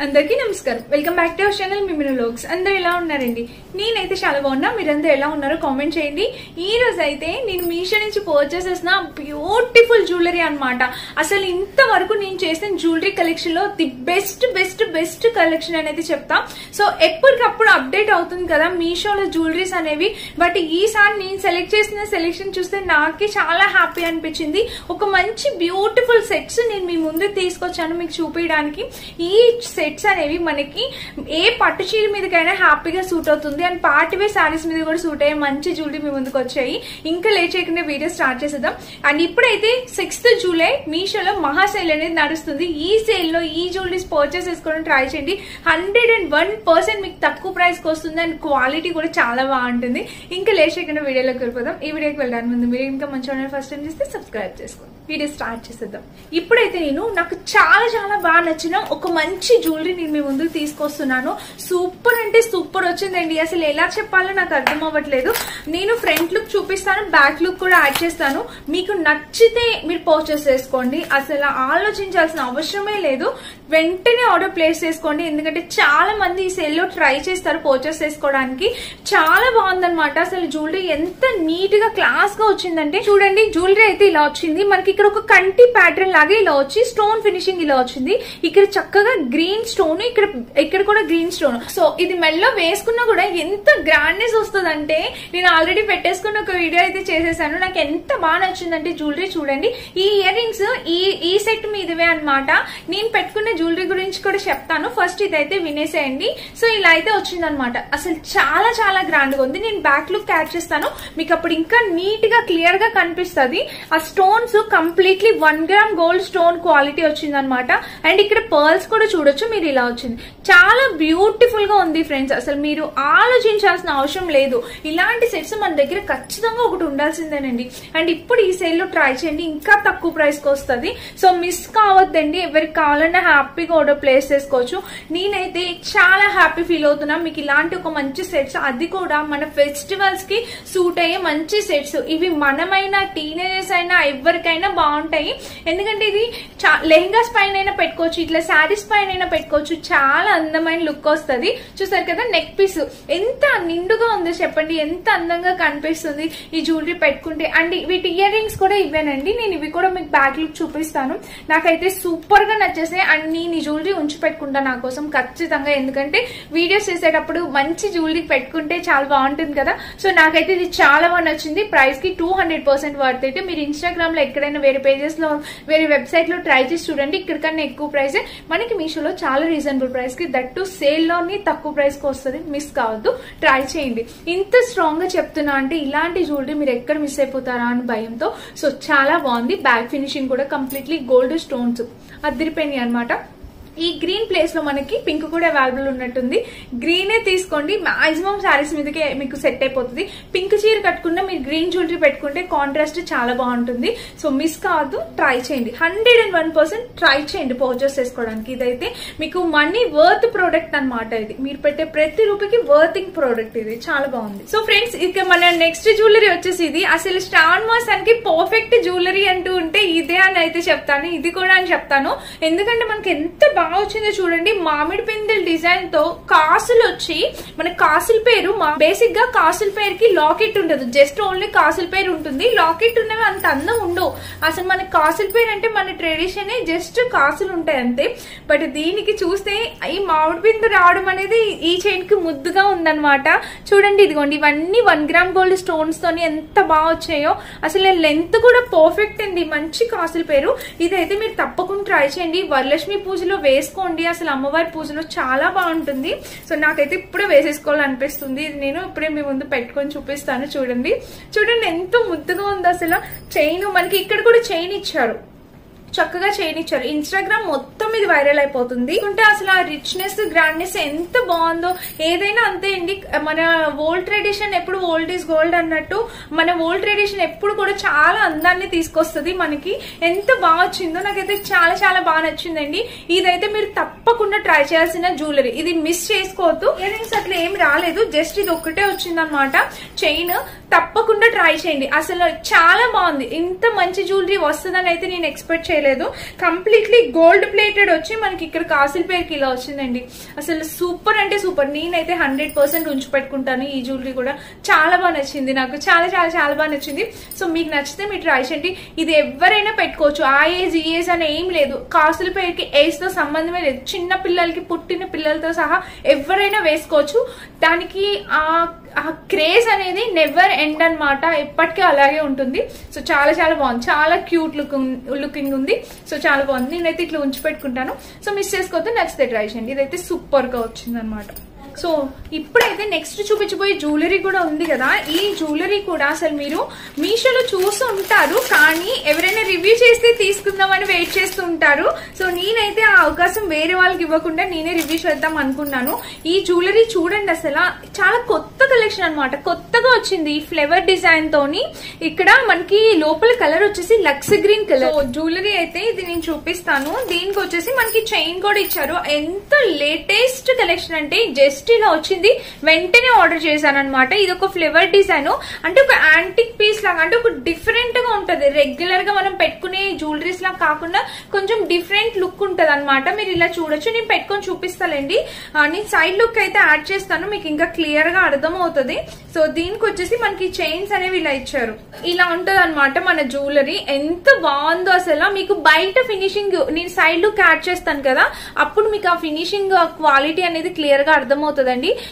అందరికీ నమస్కారం. Welcome back to our channel Mimino vlogs. అందరూ ఎలా ఉన్నారండి? నేనైతే చాలా బాగున్నా. మీరందరూ ఎలా ఉన్నారో కామెంట్ చేయండి. ఈ రోజు అయితే నేను మీషో నుంచి పర్చేస్ చేసిన బ్యూటిఫుల్ జ్యువెలరీ అన్నమాట. అసలు ఇంతవరకు నేను చేసిన జ్యువెలరీ కలెక్షన్ లో the best best best collection అనేది చెప్తా. సో ఎప్పటికప్పుడు అప్డేట్ అవుతుంది కదా మీషోలో జ్యువెలరీస్ అనేవి. బట్ ఈసారి నేను సెలెక్ట్ చేసిన సెలెక్షన్ చూస్తే నాకే చాలా హ్యాపీ అనిపించింది. ఒక మంచి బ్యూటిఫుల్ సెట్స్ నేను మీ ముందు తీసుకొచ్చాను మీకు చూపించడానికి. ఈ సెట్స్ అనేవి మనకి ఏ పట్టు చీర మీదకైనా హ్యాపీగా సూట్ అవుతుంది అండ్ పార్టీ వేర్ సారీస్ మీద కూడా సూట్ అయ్యే మంచి జ్యువెలరీ మీ ముందుకు వచ్చాయి. ఇంకా లేట్ చేయకుండా వీడియో స్టార్ట్ చేసేద్దాం. అండ్ ఇప్పుడైతే 6th జూలై మీషోలో మహా సేల్ అనేది నడుస్తుంది. ఈ సేల్ లో ఈ జ్యువెలరీస్ పర్చేస్ చేసుకోవడం ట్రై చేయండి. 101% మీకు తక్కువ ప్రైస్ కి వస్తుంది అండ్ క్వాలిటీ కూడా చాలా బాగుంటుంది. ఇంకా లేట్ చేయకుండా వీడియోలోకి వెళ్ళిపోదాం. ఈ వీడియోకి వెళ్ళడానికి ముందు మీరు ఇంకా మంచి ఫస్ట్ టైం చేస్తే సబ్స్క్రైబ్ చేసుకోండి. వీడియో స్టార్ట్ చేసేద్దాం. ఇప్పుడైతే నేను నాకు చాలా చాలా బాగా నచ్చిన ఒక మంచి జ్యువెలరీ నేను మీ ముందుకు తీసుకొస్తున్నాను. సూపర్ అంటే సూపర్ వచ్చిందండి. అసలు ఎలా చెప్పాలో నాకు అర్థం అవ్వట్లేదు. నేను ఫ్రంట్ లుక్ చూపిస్తాను, బ్యాక్ లుక్ కూడా యాడ్ చేస్తాను. మీకు నచ్చితే మీరు పర్చేస్ చేసుకోండి. అసలు ఆలోచించాల్సిన అవసరమే లేదు. వెంటనే ఆర్డర్ ప్లేస్ చేసుకోండి. ఎందుకంటే చాలా మంది ఈ సేల్ లో ట్రై చేస్తారు పర్చేస్ చేసుకోవడానికి. చాలా బాగుందన్నమాట. అసలు జ్యువెలరీ ఎంత నీట్ గా క్లాస్ గా వచ్చిందంటే చూడండి. జ్యువెలరీ అయితే ఇలా వచ్చింది. మనకి ఇక్కడ ఒక కంటి ప్యాటర్న్ లాగా ఇలా వచ్చి స్టోన్ ఫినిషింగ్ ఇలా వచ్చింది. ఇక్కడ చక్కగా గ్రీన్ స్టోన్, ఇక్కడ కూడా గ్రీన్ స్టోన్. సో ఇది మెల్లో వేసుకున్నా కూడా ఎంత గ్రాండ్నెస్ వస్తుందంటే నేను ఆల్రెడీ పెట్టేసుకున్న ఒక వీడియో అయితే చేసేసాను. నాకు ఎంత బాగా నచ్చిందంటే జ్యువెలరీ చూడండి. ఈ ఇయర్ రింగ్స్ ఈ సెట్ మీదవే అన్నమాట. నేను పెట్టుకున్న జ్యువెలరీ గురించి కూడా చెప్తాను. ఫస్ట్ ఇదైతే వినేసేయండి. సో ఇలా అయితే వచ్చిందనమాట. అసలు చాలా చాలా గ్రాండ్ గా ఉంది. నేను బ్యాక్ లుక్ యాడ్ చేస్తాను మీకు, అప్పుడు ఇంకా నీట్ గా క్లియర్ గా కనిపిస్తుంది. ఆ stones completely 1 gram gold stone quality వచ్చిందనమాట. అండ్ ఇక్కడ పర్ల్స్ కూడా చూడొచ్చు మీరు. ఇలా వచ్చింది. చాలా బ్యూటిఫుల్ గా ఉంది ఫ్రెండ్స్. అసలు మీరు ఆలోచించాల్సిన అవసరం లేదు. ఇలాంటి సెట్స్ మన దగ్గర ఖచ్చితంగా ఒకటి ఉండాల్సిందేనండి. అండ్ ఇప్పుడు ఈ సేల్ లో ట్రై చేయండి. ఇంకా తక్కువ ప్రైస్ కి వస్తుంది. సో మిస్ కావద్దండి. ఎవరికి కావాలన్నా హ్యాపీగా ఆర్డర్ ప్లేస్ చేసుకోవచ్చు. నేనైతే చాలా హ్యాపీ ఫీల్ అవుతున్నా. మీకు ఇలాంటి ఒక మంచి సెట్స్, అది కూడా మన ఫెస్టివల్స్ కి సూట్ అయ్యే మంచి సెట్స్. ఇవి మనమైనా టీనేజర్స్ అయినా ఎవరికైనా బాగుంటాయి. ఎందుకంటే ఇది లెహంగాస్ పైన పెట్టుకోవచ్చు, ఇట్లా శారీస్ పైన పెట్టుకోవచ్చు. చాలా అందమైన లుక్ వస్తుంది. చూసారు కదా నెక్ పీస్ ఎంత నిండుగా ఉందో చెప్పండి. ఎంత అందంగా కనిపిస్తుంది ఈ జ్యువెలరీ పెట్టుకుంటే. అండ్ వీటి ఇయర్ రింగ్స్ కూడా ఇవేనండి. నేను ఇవి కూడా మీకు బ్యాక్ లుక్ చూపిస్తాను. నాకైతే సూపర్ గా నచ్చేసాయి. అండ్ నేను ఈ జ్యువెలరీ ఉంచి పెట్టుకుంటా నా కోసం ఖచ్చితంగా. ఎందుకంటే వీడియోస్ చేసేటప్పుడు మంచి జ్యువెలరీ పెట్టుకుంటే చాలా బాగుంటుంది కదా. సో నాకైతే ఇది చాలా బాగా నచ్చింది. ప్రైస్ కి 200% వర్త్. అయితే మీరు ఇన్స్టాగ్రామ్ లో ఎక్కడైనా వేరే పేజెస్ లో వేరే వెబ్సైట్ లో ట్రై చేసి చూడండి. ఇక్కడికన్నా ఎక్కువ ప్రైస్ మనకి మీషోలో చాలా రీజనబుల్ ప్రైస్ కి, దట్టు సేల్ లోని తక్కువ ప్రైస్ కి వస్తుంది. మిస్ కావద్దు, ట్రై చేయండి. ఇంత స్ట్రాంగ్ గా చెప్తున్నా అంటే ఇలాంటి జ్యువెలరీ మీరు ఎక్కడ మిస్ అయిపోతారా అని భయంతో. సో చాలా బాగుంది. బ్యాక్ ఫినిషింగ్ కూడా కంప్లీట్లీ గోల్డ్ స్టోన్స్ అదిరిపోయినాయి అనమాట. ఈ గ్రీన్ ప్లేస్ లో మనకి పింక్ కూడా అవైలబుల్ ఉన్నట్టుంది. గ్రీనే తీసుకోండి. మాక్సిమం శారీస్ మీదకే మీకు సెట్ అయిపోతుంది. పింక్ చీర కట్టుకున్నా మీరు గ్రీన్ జ్యువెలరీ పెట్టుకుంటే కాంట్రాస్ట్ చాలా బాగుంటుంది. సో మిస్ కావద్దు, ట్రై చేయండి. 101% ట్రై చేయండి పర్చేస్ చేసుకోవడానికి. ఇదైతే మీకు మనీ వర్త్ ప్రోడక్ట్ అనమాట. ఇది మీరు పెట్టే ప్రతి రూపాయికి వర్తింగ్ ప్రోడక్ట్. ఇది చాలా బాగుంది. సో ఫ్రెండ్స్ ఇక మన నెక్స్ట్ జ్యువెలరీ వచ్చేసి ఇది. అసలు శ్రావణ మాసానికి పర్ఫెక్ట్ జ్యువెలరీ అంటూ ఉంటే ఇదే అని అయితే చెప్తాను. ఇది కూడా అని చెప్తాను. ఎందుకంటే మనకి ఎంత బాగా వచ్చిందో చూడండి. మామిడి పిందెల డిజైన్ తో కాసులు వచ్చి, మన కాసుల పేరు బేసిక్ గా కాసుల పేరుకి లాకెట్ ఉండదు. జస్ట్ ఓన్లీ కాసుల పేరు ఉంటుంది. లాకెట్ ఉన్నవి అంత అందం ఉండవు. అసలు మన కాసుల పేరు అంటే మన ట్రెడిషన్ జస్ట్ కాసులు ఉంటాయి అంతే. బట్ దీనికి చూస్తే ఈ మామిడి పిందె రావడం అనేది ఈ చైన్ కి ముద్దుగా ఉందన్నమాట. చూడండి ఇదిగోండి. ఇవన్నీ 1 గ్రామ్ గోల్డ్ స్టోన్స్ తోని ఎంత బాగా వచ్చాయో. అసలు లెంత్ కూడా పర్ఫెక్ట్ అండి. మంచి కాసుల పేరు. ఇదైతే మీరు తప్పకుండా ట్రై చేయండి. వరలక్ష్మి పూజలో వేసుకోండి. అసలు అమ్మవారి పూజలో చాలా బాగుంటుంది. సో నాకైతే ఇప్పుడే వేసేసుకోవాలనిపిస్తుంది. నేను ఇప్పుడే మీ ముందు పెట్టుకొని చూపిస్తాను. చూడండి చూడండి ఎంత ముద్దుగా ఉందో. అసలు చైన్ మనకి ఇక్కడ కూడా చైన్ ఇచ్చారు. చక్కగా చైన్ ఇచ్చారు. ఇన్స్టాగ్రామ్ మొత్తం ఇది వైరల్ అయిపోతుంది. అంటే అసలు ఆ రిచ్నెస్ గ్రాండ్నెస్ ఎంత బాగుందో. ఏదైనా అంతే అండి. మన ఓల్డ్ ట్రెడిషన్ ఎప్పుడు ఓల్డ్ ఈజ్ గోల్డ్ అన్నట్టు మన ఓల్డ్ ట్రెడిషన్ ఎప్పుడు కూడా చాలా అందాన్ని తీసుకొస్తుంది మనకి. ఎంత బాగా వచ్చిందో నాకైతే చాలా చాలా బాగా నచ్చిందండి. ఇదైతే మీరు తప్పకుండా ట్రై చేయాల్సిన జ్యువెలరీ. ఇది మిస్ చేసుకోవద్దు. ఇయర్ రింగ్స్ అట్లా ఏం రాలేదు. జస్ట్ ఇది ఒక్కటే వచ్చిందనమాట చైన్. తప్పకుండా ట్రై చేయండి. అసలు చాలా బాగుంది. ఇంత మంచి జ్యువెలరీ వస్తుందని అయితే నేను ఎక్స్పెక్ట్ చేయలేదు. చేయలేదు, కంప్లీట్లీ గోల్డ్ ప్లేటెడ్ వచ్చి మనకి ఇక్కడ కాసుల పేరుకి ఇలా వచ్చిందండి. అసలు సూపర్ అంటే సూపర్. నేనైతే 100% ఉంచి పెట్టుకుంటాను. ఈ జ్యువెలరీ కూడా చాలా బాగా నచ్చింది నాకు, చాలా చాలా చాలా బాగా నచ్చింది. సో మీకు నచ్చితే మీరు ట్రై చేయండి. ఇది ఎవరైనా పెట్టుకోవచ్చు, ఆ ఏజ్ ఈ ఏజ్ అని ఏం లేదు. కాసుల పేరుకి ఏజ్ తో సంబంధమే లేదు. చిన్న పిల్లలకి, పుట్టిన పిల్లలతో సహా ఎవరైనా వేసుకోవచ్చు. దానికి ఆ క్రేజ్ అనేది నెవర్ ఎండ్ అన్నమాట, ఎప్పటికీ అలాగే ఉంటుంది. సో చాలా చాలా బాగుంది, చాలా క్యూట్ లుకింగ్ ఉంది. సో చాలా బాగుంది. నేనైతే ఇట్లా ఉంచి పెట్టుకుంటాను. సో మిస్ చేసుకోవద్దు, నచ్చితే ట్రై చేయండి. ఇదైతే సూపర్ గా వచ్చింది అనమాట. సో ఇప్పుడైతే నెక్స్ట్ చూపించబోయే జ్యువెలరీ కూడా ఉంది కదా. ఈ జ్యువెలరీ కూడా అసలు మీరు మీషోలో చూస్తూ ఉంటారు, కానీ ఎవరైనా రివ్యూ చేస్తే తీసుకుందామని వెయిట్ చేస్తూ ఉంటారు. సో నేనైతే ఆ అవకాశం వేరే వాళ్ళకి ఇవ్వకుండా నేనే రివ్యూ చేద్దాం అనుకున్నాను. ఈ జ్యువెలరీ చూడండి, అసలు చాలా కొత్త కలెక్షన్ అనమాట. కొత్తగా వచ్చింది ఈ ఫ్లవర్ డిజైన్ తోని. ఇక్కడ మనకి లోపల కలర్ వచ్చేసి లక్స్ గ్రీన్ కలర్. జ్యువెలరీ అయితే ఇది నేను చూపిస్తాను. దీనికి వచ్చేసి మనకి చైన్ కూడా ఇచ్చారు. ఎంత లేటెస్ట్ కలెక్షన్ అంటే జస్ట్ ఇలా వచ్చింది, వెంటనే ఆర్డర్ చేశాను అనమాట. ఇది ఒక ఫ్లవర్ డిజైన్, అంటే ఒక యాంటిక్ పీస్ లాగా, అంటే ఒక డిఫరెంట్ గా ఉంటది. రెగ్యులర్ గా మనం పెట్టుకునే జ్యువెలరీస్ లాగా కాకుండా కొంచెం డిఫరెంట్ లుక్ ఉంటది అనమాట. మీరు ఇలా చూడొచ్చు, నేను పెట్టుకొని చూపిస్తానండి. నేను సైడ్ లుక్ అయితే యాడ్ చేస్తాను, మీకు ఇంకా క్లియర్ గా అర్థం అవుతుంది. సో దీనికి వచ్చేసి మనకి చైన్స్ అనేవి ఇలా ఇచ్చారు. ఇలా ఉంటది అనమాట మన జ్యువెలరీ. ఎంత బాగుందో అసలు. మీకు బయట ఫినిషింగ్ నేను సైడ్ లుక్ యాడ్ చేస్తాను కదా, అప్పుడు మీకు ఆ ఫినిషింగ్ క్వాలిటీ అనేది క్లియర్ గా అర్థమవుతుందండి.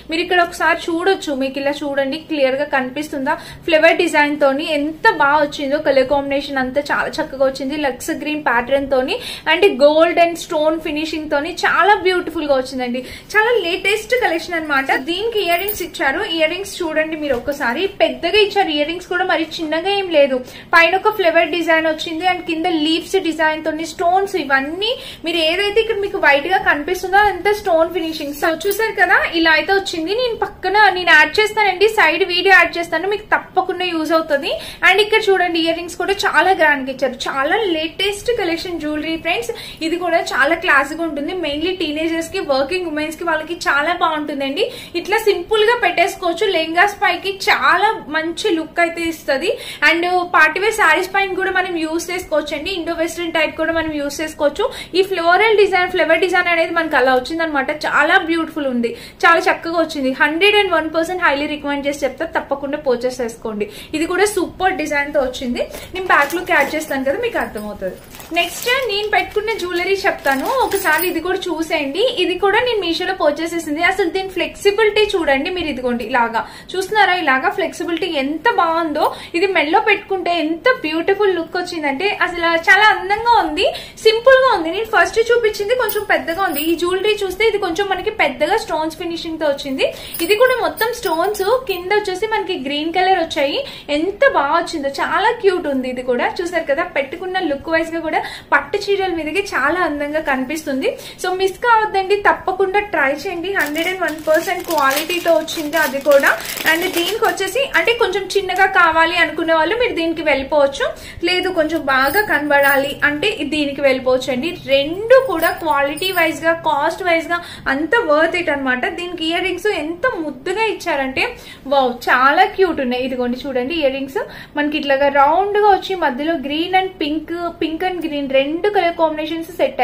మీరు ఇక్కడ ఒకసారి చూడొచ్చు, మీకు ఇలా చూడండి, క్లియర్ గా కనిపిస్తుందా. ఫ్లవర్ డిజైన్ తోని ఎంత బాగా వచ్చిందో, కలర్ కాంబినేషన్ అంతా చాలా చక్కగా వచ్చింది. లక్స్ గ్రీన్ ప్యాటర్న్ తోని అంటే గోల్డ్ అండ్ స్టోన్ ఫినిషింగ్ తోని చాలా బ్యూటిఫుల్ గా వచ్చిందండి. చాలా లేటెస్ట్ కలెక్షన్ అనమాట. దీనికి ఇయర్ రింగ్స్ ఇచ్చారు. ఇయర్ రింగ్స్ చూడండి మీరు ఒక్కసారి, పెద్దగా ఇచ్చారు. ఇయర్ రింగ్స్ కూడా మరి చిన్నగా ఏం లేదు. పైన ఒక ఫ్లవర్ డిజైన్ వచ్చింది అండ్ కింద లీవ్స్ డిజైన్ తోని స్టోన్స్. ఇవన్నీ మీరు ఏదైతే ఇక్కడ మీకు వైట్ గా కనిపిస్తుందో అంతా స్టోన్ ఫినిషింగ్. సో చూసారు కదా, ఇలా అయితే వచ్చింది. నేను పక్కన యాడ్ చేస్తానండి, సైడ్ వీడియో యాడ్ చేస్తాను, మీకు తప్పకుండా యూజ్ అవుతుంది. అండ్ ఇక్కడ చూడండి, ఇయర్ రింగ్స్ కూడా చాలా గ్రాండ్ గా ఇచ్చారు. చాలా లేటెస్ట్ కలెక్షన్ జ్యువెలరీ ఫ్రెండ్స్. ఇది కూడా చాలా క్లాసిక్ ఉంటుంది. మెయిన్లీ టీనేజర్స్ కి, వర్కింగ్ ఉమెన్స్ కి, వాళ్ళకి చాలా బాగుంటుందండి. ఇట్లా సింపుల్ గా పెట్టేసుకోవచ్చు. లెహంగాస్ పైకి చాలా మంచి లుక్ అయితే ఇస్తుంది. అండ్ పార్టీవేర్ శారీస్ పైన కూడా మనం యూజ్ చేసుకోవచ్చు అండి. ఇండో వెస్టర్న్ టైప్ కూడా మనం యూజ్ చేసుకోవచ్చు. ఈ ఫ్లోరల్ డిజైన్, ఫ్లవర్ డిజైన్ అనేది మనకు అలా వచ్చింది అనమాట. చాలా బ్యూటిఫుల్ ఉంది, చాలా చక్కగా వచ్చింది. 101% హైలీ రికమెండ్ చేసి చెప్తా, తప్పకుండా పర్చేస్ చేసుకోండి. ఇది కూడా సూపర్ డిజైన్ తో వచ్చింది. నేను బ్యాక్ లుక్ యాడ్ చేస్తాను కదా, మీకు అర్థమవుతుంది. నెక్స్ట్ నేను పెట్టుకున్న జ్యువెలరీ చెప్తాను, ఒకసారి ఇది కూడా చూసేయండి. ఇది కూడా నేను మీషోలో పర్చేస్ చేసింది. అసలు దీని ఫ్లెక్సిబిలిటీ చూడండి మీరు. ఇదిగోండి ఇలాగా చూస్తున్నారా, ఇలాగా ఫ్లెక్సిబిలిటీ ఎంత బాగుందో. ఇది మెల్లో పెట్టుకుంటే ఎంత బ్యూటిఫుల్ లుక్ వచ్చిందంటే అసలు చాలా అందంగా ఉంది, సింపుల్ గా ఉంది. నేను ఫస్ట్ చూపించింది కొంచెం పెద్దగా ఉంది. ఈ జ్యువెలరీ చూస్తే ఇది కొంచెం మనకి పెద్దగా స్టోన్స్ ఫినిషింగ్ తో వచ్చింది. ఇది కూడా మొత్తం స్టోన్స్, కింద వచ్చేసి మనకి గ్రీన్ కలర్ వచ్చాయి. ఎంత బాగా వచ్చిందో, చాలా క్యూట్ ఉంది. ఇది కూడా చూసారు కదా, పెట్టుకున్న లుక్ వైజ్ గా కూడా పట్టు చీరల మీదకి చాలా అందంగా కనిపిస్తుంది. సో మిస్ కావద్దండి, తప్పకుండా ట్రై చేయండి. 101% క్వాలిటీతో వచ్చింది అది కూడా. అండ్ దీనికి వచ్చేసి అంటే కొంచెం చిన్నగా కావాలి అనుకునే వాళ్ళు మీరు దీనికి వెళ్ళిపోవచ్చు, లేదు కొంచెం బాగా కనబడాలి అంటే దీనికి వెళ్ళిపోవచ్చు అండి. రెండు కూడా క్వాలిటీ వైజ్ గా, కాస్ట్ వైజ్ గా అంత వర్త్ ఇట్ అనమాట. దీనికి ఇయర్ రింగ్స్ ఎంత ముద్దుగా ఇచ్చారంటే వావ్, చాలా క్యూట్ ఉన్నాయి. ఇదిగోండి చూడండి, ఇయర్ రింగ్స్ మనకి ఇట్లాగా రౌండ్ గా వచ్చి మధ్యలో green and pink and green రెండు కలర్ కాంబినేషన్స్ సెట్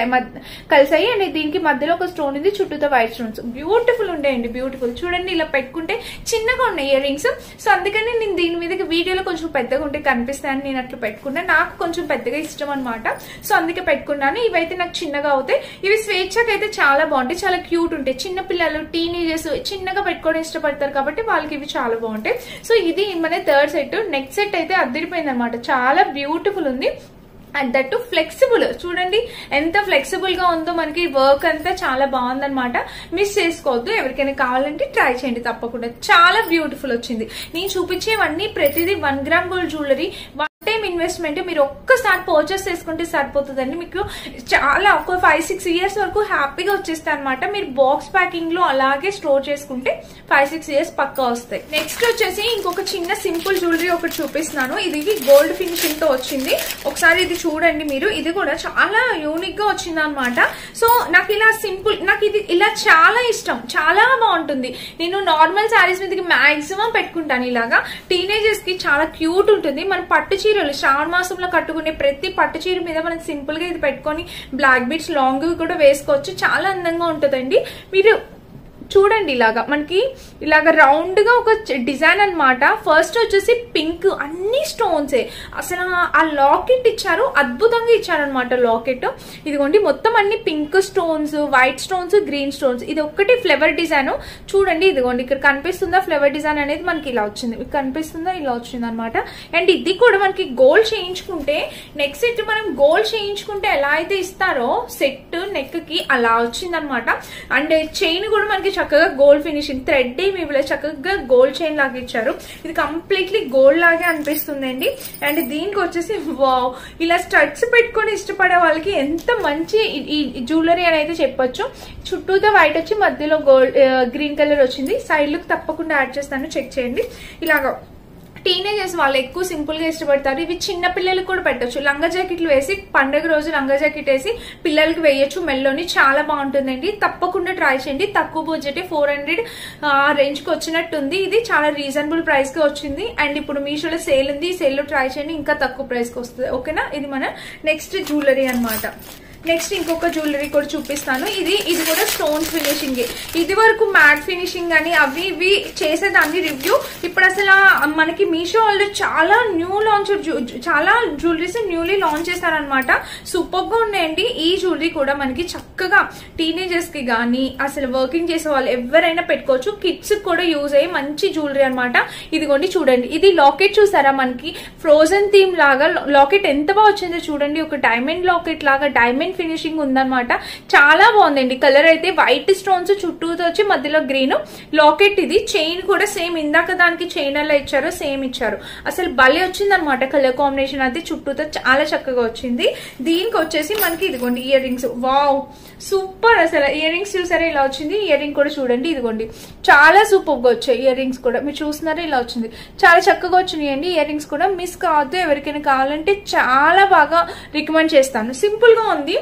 కలిసాయి. అండ్ దీనికి మధ్యలో ఒక స్టోన్ ఉంది, చుట్టూతో వైట్ స్టోన్స్. బ్యూటిఫుల్ ఉండేయండి, బ్యూటిఫుల్. చూడండి ఇలా పెట్టుకుంటే చిన్నగా ఉన్నాయి ఇయర్ రింగ్స్. సో అందుకని నేను దీని మీద వీడియోలో కొంచెం పెద్దగా ఉంటే కనిపిస్తాయని నేను అట్లా పెట్టుకున్నాను. నాకు కొంచెం పెద్దగా ఇష్టం అనమాట, సో అందుకే పెట్టుకున్నాను. ఇవైతే నాకు చిన్నగా అవుతాయి. ఇవి స్వేచ్ఛగా అయితే చాలా బాగుంటాయి, చాలా క్యూట్ ఉంటాయి. చిన్న పిల్లలు, టీనేజర్స్ చిన్నగా పెట్టుకోవడం ఇష్టపడతారు కాబట్టి వాళ్ళకి ఇవి చాలా బాగుంటాయి. సో ఇది మన థర్డ్ సెట్. నెక్స్ట్ సెట్ అయితే అదిరిపోయింది అనమాట, చాలా బ్యూటిఫుల్ ఉంది. And that to flexible. చూడండి ఎంత ఫ్లెక్సిబుల్ గా ఉందో, మనకి వర్క్ అంతా చాలా బాగుందనమాట. మిస్ చేసుకోవద్దు, ఎవరికైనా కావాలంటే ట్రై చేయండి తప్పకుండా. చాలా బ్యూటిఫుల్ వచ్చింది. నేను చూపించేవన్నీ ప్రతిదీ 1 gram gold jewellery. Time investment, మీరు ఒక్కసారి పర్చేస్ చేసుకుంటే సరిపోతుందండి. మీకు చాలా ఒక 5-6 ఇయర్స్ వరకు హ్యాపీగా వచ్చేస్తాయి అనమాట. మీరు బాక్స్ ప్యాకింగ్ లో అలాగే స్టోర్ చేసుకుంటే 5-6 ఇయర్స్ పక్కా వస్తాయి. నెక్స్ట్ వచ్చేసి ఇంకొక చిన్న సింపుల్ జ్యువెలరీ ఒకటి చూపిస్తున్నాను. ఇది గోల్డ్ ఫినిషింగ్ తో వచ్చింది. ఒకసారి ఇది చూడండి మీరు. ఇది కూడా చాలా యూనిక్ గా వచ్చింది అనమాట. సో నాకు ఇలా సింపుల్, నాకు ఇది ఇలా చాలా ఇష్టం, చాలా బాగుంటుంది. నేను నార్మల్ శారీస్ మీదకి మాక్సిమం పెట్టుకుంటాను. ఇలాగా టీనేజర్స్ కి చాలా క్యూట్ ఉంటుంది. మన పట్టు చీరలు చిన్నపిల్లలు శ్రావణ మాసంలో కట్టుకునే ప్రతి పట్టు చీర మీద మనం సింపుల్ గా ఇది పెట్టుకొని బ్లాక్ బీడ్స్ లాంగ్ కూడా వేసుకోవచ్చు. చాలా అందంగా ఉంటుందండి. మీరు చూడండి ఇలాగా మనకి ఇలాగా రౌండ్ గా ఒక డిజైన్ అన్నమాట. ఫస్ట్ వచ్చేసి పింక్, అన్ని స్టోన్స్. అసలు ఆ లాకెట్ ఇచ్చారు, అద్భుతంగా ఇచ్చారనమాట లాకెట్. ఇదిగోండి మొత్తం అన్ని pink stones, white stones, green stones. ఇది ఒక్కటి ఫ్లవర్ డిజైన్. చూడండి ఇదిగోండి ఇక్కడ కనిపిస్తుందా ఫ్లవర్ డిజైన్ అనేది మనకి ఇలా వచ్చింది, కనిపిస్తుందా ఇలా వచ్చింది అనమాట. అండ్ ఇది కూడా మనకి గోల్డ్ చేయించుకుంటే నెక్ సెట్ మనం గోల్డ్ చేయించుకుంటే ఎలా అయితే ఇస్తారో సెట్ నెక్ కి అలా వచ్చింది అనమాట. అండ్ చైన్ కూడా మనకి చక్కగా గోల్డ్ ఫినిషింగ్, థ్రెడ్ ఏమి ఇవ్వలేదు, చక్కగా గోల్డ్ చైన్ లాగా ఇచ్చారు. ఇది కంప్లీట్లీ గోల్డ్ లాగే అనిపిస్తుంది అండి. అండ్ దీనికి వచ్చేసి వావ్, ఇలా స్టడ్స్ పెట్టుకొని ఇష్టపడే వాళ్ళకి ఎంత మంచి ఈ జ్యువెలరీ అని అయితే చెప్పొచ్చు. చుట్టూతో వైట్ వచ్చి మధ్యలో గోల్డ్ గ్రీన్ కలర్ వచ్చింది. సైడ్ లుక్ తప్పకుండా యాడ్ చేస్తాను, చెక్ చేయండి. ఇలాగా టీనేజర్స్ వాళ్ళు ఎక్కువ సింపుల్ గా ఇష్టపడతారు. ఇవి చిన్న పిల్లలకు కూడా పెట్టచ్చు. లంగా జాకెట్లు వేసి పండుగ రోజు లంగా జాకెట్ వేసి పిల్లలకి వేయచ్చు మెల్లోని. చాలా బాగుంటుందండి, తప్పకుండా ట్రై చేయండి. తక్కువ బడ్జెట్ 400 రేంజ్ కి వచ్చినట్టుంది. ఇది చాలా రీజనబుల్ ప్రైస్ కి వచ్చింది. అండ్ ఇప్పుడు మీషోలో సేల్ ఉంది, ఈ సేల్ లో ట్రై చేయండి, ఇంకా తక్కువ ప్రైస్ కి వస్తుంది. ఓకేనా, ఇది మన నెక్స్ట్ జ్యువెలరీ అన్నమాట. నెక్స్ట్ ఇంకొక జ్యువెలరీ కూడా చూపిస్తాను. ఇది కూడా స్టోన్స్ ఫినిషింగ్. ఇది వరకు మ్యాట్ ఫినిషింగ్ అని అవి ఇవి చేసేదాన్ని రివ్యూ. ఇప్పుడు అసలు మనకి మీషో వాళ్ళు చాలా చాలా జ్యువెలరీస్ న్యూలీ లాంచ్ చేశారనమాట. సూపర్ గా ఉన్నాయండి. ఈ జ్యువెలరీ కూడా మనకి చక్కగా టీనేజర్స్ కి గానీ అసలు వర్కింగ్ చేసే వాళ్ళు ఎవరైనా పెట్టుకోవచ్చు. కిడ్స్ కూడా యూజ్ అయ్యే మంచి జ్యువెలరీ అనమాట. ఇదిగోండి చూడండి, ఇది లాకెట్ చూసారా, మనకి ఫ్రోజన్ థీమ్ లాగా లాకెట్ ఎంత బాగా వచ్చిందో చూడండి. ఒక డైమండ్ లాకెట్ లాగా డైమండ్ ఫినిషింగ్ ఉందన్నమాట. చాలా బాగుందండి. కలర్ అయితే వైట్ స్టోన్స్ చుట్టూతో వచ్చి మధ్యలో గ్రీన్ లాకెట్. ఇది చైన్ కూడా సేమ్ ఇందాక దానికి చైన్ అలా ఇచ్చారు, సేమ్ ఇచ్చారు. అసలు భలే వచ్చింది అనమాట కలర్ కాంబినేషన్. అయితే చుట్టూతో చాలా చక్కగా వచ్చింది. దీనికి వచ్చేసి మనకి ఇదిగోండి ఇయర్ రింగ్స్. Wow super. అసలు ఇయర్ రింగ్స్ చూసారా ఇలా వచ్చింది. ఇయర్ రింగ్ కూడా చూడండి, ఇదిగోండి చాలా సూపర్ గా వచ్చాయి. ఇయర్ రింగ్స్ కూడా మీరు చూస్తున్నారా ఇలా వచ్చింది, చాలా చక్కగా వచ్చినాయండి. ఇయర్ రింగ్స్ కూడా మిస్ కావద్దు. ఎవరికైనా కావాలంటే చాలా బాగా రికమెండ్ చేస్తాను. సింపుల్ గా ఉంది,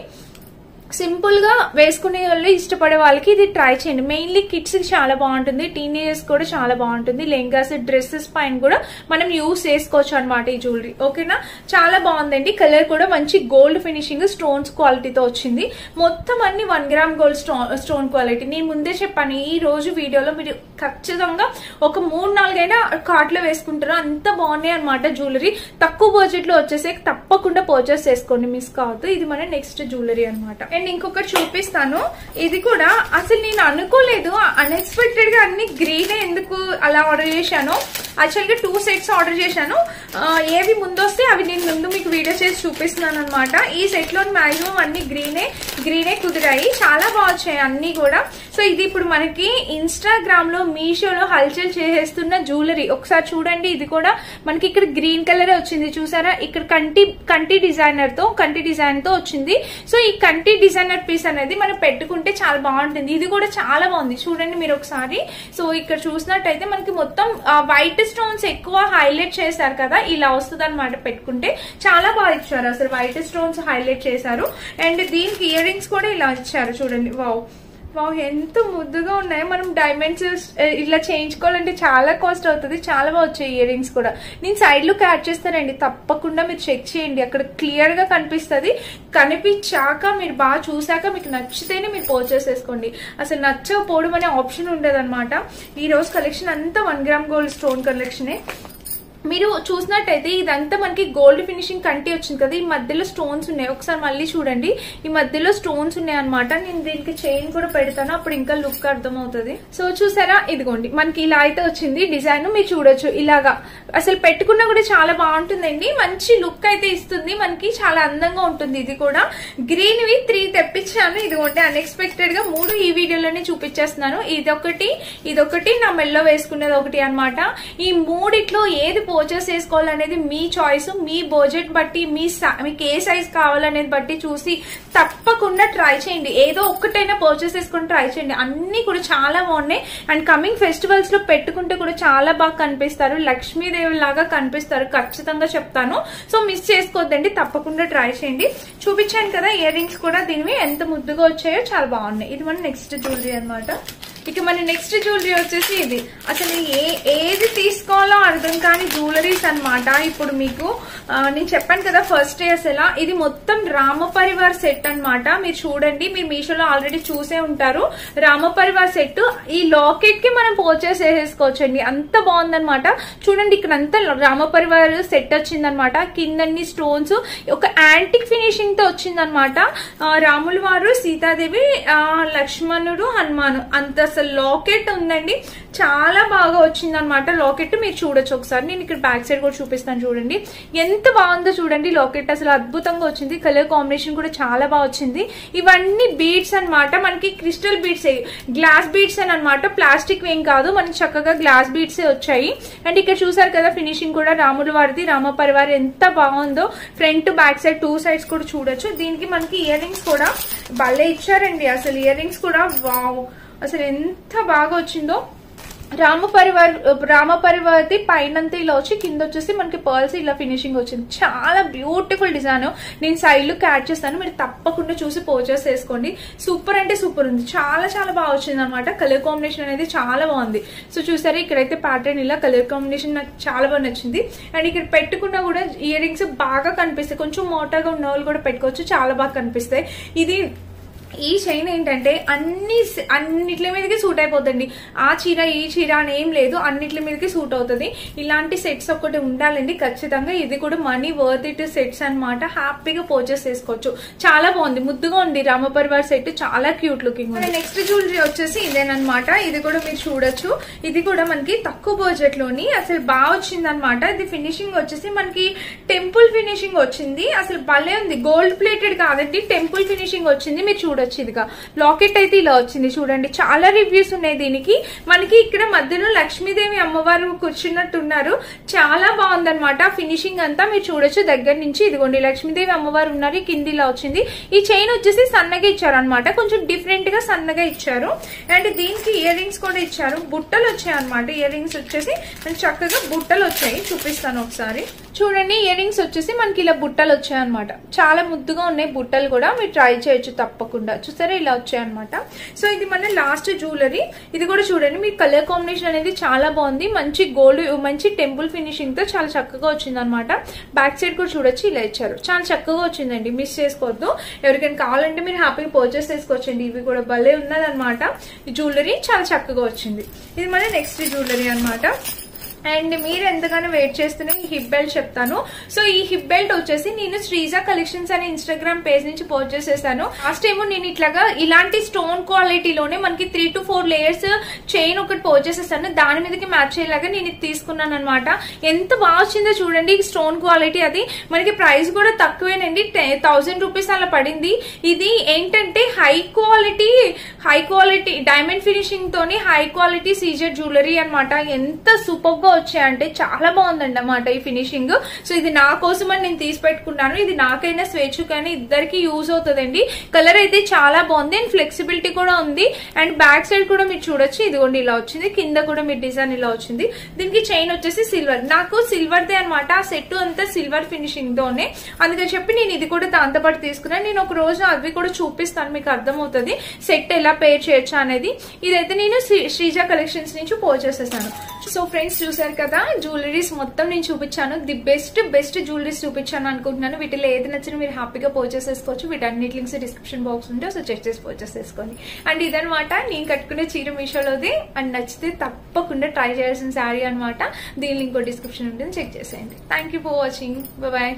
సింపుల్ గా వేసుకునే వాళ్ళు ఇష్టపడే వాళ్ళకి ఇది ట్రై చేయండి. మెయిన్లీ కిడ్స్ కి చాలా బాగుంటుంది, టీనేజర్స్ కూడా చాలా బాగుంటుంది. లెహంగాస్ డ్రెస్సెస్ పైన కూడా మనం యూస్ చేసుకోవచ్చు అనమాట ఈ జ్యువెలరీ. ఓకేనా, చాలా బాగుందండి. కలర్ కూడా మంచి గోల్డ్ ఫినిషింగ్ స్టోన్స్ క్వాలిటీతో వచ్చింది. మొత్తం అన్ని 1 గ్రామ్ గోల్డ్ స్టోన్ క్వాలిటీ. నేను ముందే చెప్పాను, ఈ రోజు వీడియోలో మీరు ఖచ్చితంగా ఒక 3-4 అయినా కార్ట్ లో వేసుకుంటారు. అంత బాగున్నాయి అనమాట జ్యువెలరీ. తక్కువ బడ్జెట్ లో వచ్చేసి తప్పకుండా పర్చేస్ చేసుకోండి, మిస్ కావద్దు. ఇది మన నెక్స్ట్ జ్యువెలరీ అనమాట. అండ్ ఇంకొకటి చూపిస్తాను. ఇది కూడా అసలు నేను అనుకోలేదు, అన్ఎక్స్పెక్టెడ్ గా అన్ని గ్రీన్ ఎందుకు అలా ఆర్డర్ చేశాను. యాక్చువల్ గా 2 సెట్స్ ఆర్డర్ చేశాను. ఏవి ముందు వస్తే అవి నేను ముందు మీకు వీడియో చేసి చూపిస్తున్నాను అనమాట. ఈ సెట్ లో మాక్సిమం అన్ని గ్రీనే కుదిరాయి. చాలా బాగా వచ్చాయి అన్ని కూడా. సో ఇది ఇప్పుడు మనకి ఇన్స్టాగ్రామ్ లో మీషోలో హల్చల్ చేసేస్తున్న జ్యువెలరీ. ఒకసారి చూడండి, ఇది కూడా మనకి ఇక్కడ గ్రీన్ కలర్ వచ్చింది చూసారా. ఇక్కడ కంటి డిజైన్ తో వచ్చింది. సో ఈ కంటి డిజైనర్ పీస్ అనేది మనం పెట్టుకుంటే చాలా బాగుంటుంది. ఇది కూడా చాలా బాగుంది చూడండి మీరు ఒకసారి. సో ఇక్కడ చూసినట్టయితే మనకి మొత్తం వైట్ స్టోన్స్ ఎక్కువ హైలైట్ చేశారు కదా, ఇలా వస్తుంది అనమాట. పెట్టుకుంటే చాలా బాగా ఇచ్చారు, అసలు వైట్ స్టోన్స్ హైలైట్ చేశారు. అండ్ దీనికి ఇయర్ రింగ్స్ కూడా ఇలా ఇచ్చారు చూడండి. వావ్ వావ్ ఎంత ముద్దుగా ఉన్నాయి. మనం డైమండ్స్ ఇలా చేయించుకోవాలంటే చాలా కాస్ట్ అవుతుంది. చాలా బాగా వచ్చాయి ఇయర్ రింగ్స్ కూడా. నేను సైడ్ లుక్ యాడ్ చేస్తానండి, తప్పకుండా మీరు చెక్ చేయండి. అక్కడ క్లియర్ గా కనిపిస్తుంది. కనిపించాక మీరు బాగా చూసాక మీకు నచ్చితేనే మీరు పర్చేస్ చేసుకోండి. అసలు నచ్చకపోవడం అనే ఆప్షన్ ఉండదు అనమాట. ఈ రోజు కలెక్షన్ అంతా 1 గ్రామ్ గోల్డ్ స్టోన్ కలెక్షనే. మీరు చూసినట్టయితే ఇదంతా మనకి గోల్డ్ ఫినిషింగ్ కంటి వచ్చింది కదా, ఈ మధ్యలో స్టోన్స్ ఉన్నాయి. ఒకసారి మళ్ళీ చూడండి, ఈ మధ్యలో స్టోన్స్ ఉన్నాయి అనమాట. నేను దీనికి చైన్ కూడా పెడతాను, అప్పుడు ఇంకా లుక్ అర్థమవుతుంది. సో చూసారా, ఇదిగోండి మనకి ఇలా అయితే వచ్చింది డిజైన్. మీరు చూడొచ్చు ఇలాగా. అసలు పెట్టుకున్నా కూడా చాలా బాగుంటుందండి, మంచి లుక్ అయితే ఇస్తుంది మనకి, చాలా అందంగా ఉంటుంది. ఇది కూడా గ్రీన్ వి 3 తెప్పించాను. ఇదిగోండి అన్ఎక్స్పెక్టెడ్ గా 3 ఈ వీడియోలోనే చూపించేస్తున్నాను. ఇదొకటి నా మెల్లో వేసుకునేది ఒకటి అనమాట. ఈ 3 ఏది పర్చేస్ చేసుకోవాలనేది మీ చాయిస్, మీ బడ్జెట్ బట్టి, మీకు ఏ సైజ్ కావాలనేది బట్టి చూసి తప్పకుండా ట్రై చేయండి. ఏదో ఒక్కటైనా పర్చేస్ చేసుకుని ట్రై చేయండి. అన్ని కూడా చాలా బాగున్నాయి. అండ్ కమింగ్ ఫెస్టివల్స్ లో పెట్టుకుంటే కూడా చాలా బాగా కనిపిస్తారు, లక్ష్మీదేవి లాగా కనిపిస్తారు, ఖచ్చితంగా చెప్తాను. సో మిస్ చేసుకోవద్దండి, తప్పకుండా ట్రై చేయండి. చూపించాను కదా ఇయర్ రింగ్స్ కూడా, దీనివి ఎంత ముద్దుగా వచ్చాయో చాలా బాగున్నాయి. ఇది మన నెక్స్ట్ జ్యువెలరీ అనమాట. ఇక మన నెక్స్ట్ జ్యువెలరీ వచ్చేసి ఇది. అసలు ఏది తీసుకోవాలో అర్థం కాని జ్యువెలరీస్ అన్నమాట. ఇప్పుడు మీకు నేను చెప్పాను కదా ఫస్ట్ డే అసలు ఇది మొత్తం రామ పరివార్ సెట్ అన్నమాట. మీరు చూడండి, మీరు మీషోలో ఆల్రెడీ చూసే ఉంటారు. రామ పరివార్ సెట్ ఈ లాకెట్ కి మనం పర్చేస్ చేసేసుకోవచ్చండి, అంత బాగుందన్నమాట. చూడండి ఇక్కడ అంతా రామ పరివార్ సెట్ వచ్చిందనమాట. కిందన్ని స్టోన్స్ ఒక యాంటిక్ ఫినిషింగ్ తో వచ్చిందనమాట. రాముల వారు, సీతాదేవి, లక్ష్మణుడు, హనుమాను అంత అసలు లాకెట్ ఉందండి. చాలా బాగా వచ్చిందనమాట లాకెట్. మీరు చూడొచ్చు ఒకసారి. నేను ఇక్కడ బ్యాక్ సైడ్ కూడా చూపిస్తాను చూడండి, ఎంత బాగుందో చూడండి లాకెట్. అసలు అద్భుతంగా వచ్చింది. కలర్ కాంబినేషన్ కూడా చాలా బాగా వచ్చింది. ఇవన్నీ బీడ్స్ అన్నమాట. మనకి క్రిస్టల్ బీడ్స్, గ్లాస్ బీడ్స్ అని అనమాట, ప్లాస్టిక్ ఏం కాదు. మనకి చక్కగా గ్లాస్ బీడ్స్ వచ్చాయి. అండ్ ఇక్కడ చూసారు కదా ఫినిషింగ్ కూడా రాముల వారిది, రామ పరివార్ ఎంత బాగుందో. ఫ్రంట్ బ్యాక్ సైడ్ 2 సైడ్స్ కూడా చూడొచ్చు. దీనికి మనకి ఇయర్ రింగ్స్ కూడా భలే ఇచ్చారండి. అసలు ఇయర్ రింగ్స్ కూడా వావ్, అసలు ఎంత బాగా వచ్చిందో. రామ పరివార్ది పైనంతా ఇలా వచ్చి కింద వచ్చేసి మనకి పర్ల్స్ ఇలా ఫినిషింగ్ వచ్చింది. చాలా బ్యూటిఫుల్ డిజైన్. నేను సైడ్ లుక్ యాడ్ చేస్తాను, మీరు తప్పకుండా చూసి పర్చేస్ చేసుకోండి. సూపర్ అంటే సూపర్ ఉంది. చాలా చాలా బాగా వచ్చింది అనమాట. కలర్ కాంబినేషన్ అనేది చాలా బాగుంది. సో చూసారా ఇక్కడైతే ప్యాటర్న్ ఇలా కలర్ కాంబినేషన్ నాకు చాలా బాగా నచ్చింది. అండ్ ఇక్కడ పెట్టుకున్నా కూడా ఇయర్ రింగ్స్ బాగా కనిపిస్తాయి. కొంచెం మోటాగా ఉన్న వాళ్ళు కూడా పెట్టుకోవచ్చు, చాలా బాగా కనిపిస్తాయి. ఇది ఈ చైన్ ఏంటంటే అన్నిట్ల మీదకి సూట్ అయిపోతుంది. ఆ చీర ఈ చీర అని ఏం లేదు, అన్నిట్ల మీదకి సూట్ అవుతుంది. ఇలాంటి సెట్స్ ఒకటి ఉండాలండి ఖచ్చితంగా. ఇది కూడా మనీ వర్త్ ఇట్ సెట్స్ అనమాట. హ్యాపీగా పర్చేస్ చేసుకోవచ్చు. చాలా బాగుంది, ముద్దుగా ఉంది రామ పరివార్ సెట్, చాలా క్యూట్ లుకింగ్ ఉంది. నెక్స్ట్ జ్యువెలరీ వచ్చేసి ఇదేనమాట. ఇది కూడా మీరు చూడొచ్చు. ఇది కూడా మనకి తక్కువ బడ్జెట్ లోని అసలు బాగా వచ్చింది అనమాట. ఇది ఫినిషింగ్ వచ్చేసి మనకి టెంపుల్ ఫినిషింగ్ వచ్చింది. అసలు భలే ఉంది. గోల్డ్ ప్లేటెడ్ కాదండి, టెంపుల్ ఫినిషింగ్ వచ్చింది. మీరు చూడొచ్చు. ఇదిగా లాకెట్ అయితే ఇలా వచ్చింది చూడండి. చాలా రివ్యూస్ ఉన్నాయి దీనికి. మనకి ఇక్కడ మధ్యలో లక్ష్మీదేవి అమ్మవారు కూర్చున్నట్టున్నారు. చాలా బాగుందన్నమాట ఫినిషింగ్ అంతా. మీరు చూడొచ్చు దగ్గర నుంచి. ఇదిగోండి లక్ష్మీదేవి అమ్మవారు ఉన్నారు. కింద ఇలా వచ్చింది. ఈ చైన్ వచ్చేసి సన్నగా ఇచ్చారు అనమాట, కొంచెం డిఫరెంట్ గా సన్నగా ఇచ్చారు. అండ్ దీనికి ఇయర్ రింగ్స్ కూడా ఇచ్చారు. బుట్టలు వచ్చాయి అనమాట. ఇయర్ రింగ్స్ వచ్చేసి చక్కగా బుట్టలు వచ్చాయి. చూపిస్తాను ఒకసారి చూడండి. ఇయర్ రింగ్స్ వచ్చేసి మనకి ఇలా బుట్టలు వచ్చాయి అనమాట. చాలా ముద్దుగా ఉన్నాయి బుట్టలు కూడా. మీరు ట్రై చేయొచ్చు తప్పకుండా. చూసారా ఇలా వచ్చాయన్నమాట. సో ఇది మన లాస్ట్ జ్యువెలరీ. ఇది కూడా చూడండి, మీ కలర్ కాంబినేషన్ అనేది చాలా బాగుంది. మంచి గోల్డ్, మంచి టెంపుల్ ఫినిషింగ్ తో చాలా చక్కగా వచ్చింది అనమాట. బ్యాక్ సైడ్ కూడా చూడొచ్చు, ఇలా ఇచ్చారు. చాలా చక్కగా వచ్చిందండి, మిస్ చేసుకోవద్దు. ఎవరికైనా కావాలంటే మీరు హ్యాపీగా పర్చేస్ చేసుకోవచ్చండి. ఇవి కూడా భలే ఉన్నదన్నమాట. ఈ జ్యువెలరీ చాలా చక్కగా వచ్చింది. ఇది మన నెక్స్ట్ జ్యువెలరీ అనమాట. అండ్ మీరు ఎంతగానో వెయిట్ చేస్తున్న ఈ హిప్ బెల్ట్ చెప్తాను. సో ఈ హిప్ బెల్ట్ వచ్చేసి నేను శ్రీజ కలెక్షన్స్ అనే ఇన్స్టాగ్రామ్ పేజ్ నుంచి పర్చేస్ చేశాను. లాస్ట్ టైం నేను ఇట్లాగా ఇలాంటి స్టోన్ క్వాలిటీలోనే మనకి 3 to 4 లేయర్స్ చైన్ ఒకటి పర్చేస్ చేశాను. దాని మీదకి మ్యాచ్ అయ్యేలాగా నేను ఇది తీసుకున్నాను అనమాట. ఎంత బాగా వచ్చిందో చూడండి స్టోన్ క్వాలిటీ. అది మనకి ప్రైస్ కూడా తక్కువేనండి, 1000 రూపీస్ అలా పడింది. ఇది ఏంటంటే హై క్వాలిటీ డైమండ్ ఫినిషింగ్ తోని హై క్వాలిటీ సీజెడ్ జ్యువెలరీ అనమాట. ఎంత సూపర్ గా వచ్చాయంటే చాలా బాగుందండి అన్నమాట ఈ ఫినిషింగ్. సో ఇది నా కోసం అని నేను తీసి పెట్టుకున్నాను. ఇది నాకైనా స్వేచ్ఛకైనా ఇద్దరికి యూజ్ అవుతుందండి. కలర్ అయితే చాలా బాగుంది అండ్ ఫ్లెక్సిబిలిటీ కూడా ఉంది. అండ్ బ్యాక్ సైడ్ కూడా మీరు చూడొచ్చు. ఇదిగోండి ఇలా వచ్చింది. కింద కూడా మీరు డిజైన్ ఇలా వచ్చింది. దీనికి చైన్ వచ్చేసి సిల్వర్. నాకు సిల్వర్ దే అనమాట. ఆ సెట్ అంతా సిల్వర్ ఫినిషింగ్ తోనే, అందుకని చెప్పి నేను ఇది కూడా దాంతో పాటు తీసుకున్నాను. నేను ఒక రోజు అవి కూడా చూపిస్తాను, మీకు అర్థమవుతుంది సెట్ ఎలా పేర్ చేయొచ్చు అనేది. ఇదైతే నేను శ్రీజ కలెక్షన్స్ నుంచి పర్చేస్ చేశాను. సో ఫ్రెండ్స్ చూసారు కదా, జ్యువెలరీస్ మొత్తం నేను చూపించాను. ది బెస్ట్ జ్యువెలరీస్ చూపించాను అనుకుంటున్నాను. వీటిలో ఏది నచ్చినా మీరు హ్యాపీగా పర్చేస్ చేసుకోవచ్చు. వీటన్నిటి లింక్స్ డిస్క్రిప్షన్ బాక్స్ ఉంటే సో చెక్ చేసి పర్చేస్ చేసుకోండి. అండ్ ఇదనమాట నేను కట్టుకునే చీర మీషోలోది. అండ్ నచ్చితే తప్పకుండా ట్రై చేయాల్సిన శారీ అనమాట. దీని లింక్ డిస్క్రిప్షన్ ఉంటుంది, చెక్ చేసేయండి. Thank you for watching. Bye.